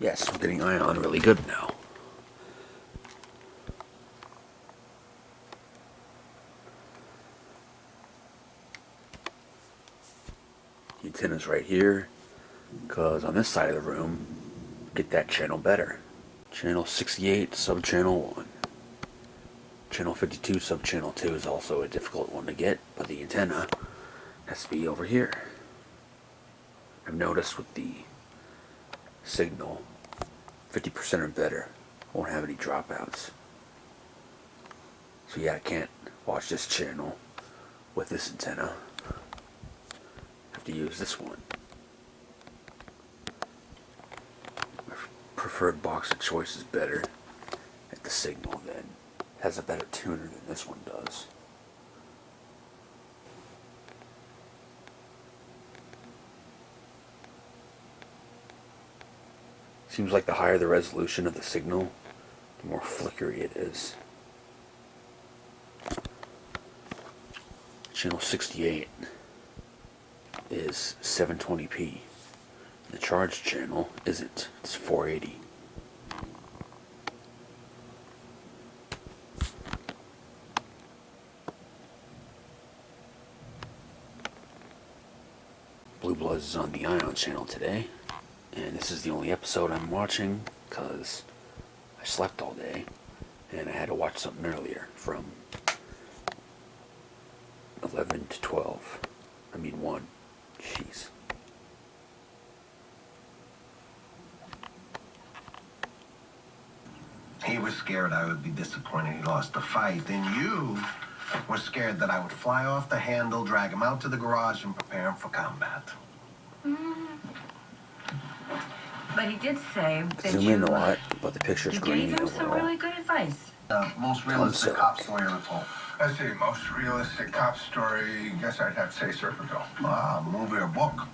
Yes, I'm getting ion really good now. The antenna's right here, because on this side of the room, get that channel better. Channel 68, sub-channel 1. Channel 52, sub-channel 2 is also a difficult one to get, but the antenna has to be over here. I've noticed with the signal, 50% or better won't have any dropouts. So yeah, I can't watch this channel with this antenna. I have to use this one. My preferred box of choice is better at the signal than has a better tuner than this one does. Seems like the higher the resolution of the signal, the more flickery it is. Channel 68 is 720p. The charged channel isn't. It's 480. Blue Bloods is on the ion channel today, and this is the only episode I'm watching because I slept all day and I had to watch something earlier from 11 to 12. I mean 1. Jeez. He was scared I would be disappointed he lost the fight, and you were scared that I would fly off the handle, drag him out to the garage, and prepare him for combat. But he did say that Zoom in a lot, but the picture's you grainy gave him some overall. really good advice. Most realistic cop story ever told. Let's see, most realistic cop story, guess I'd have to say Serpico. Movie or book?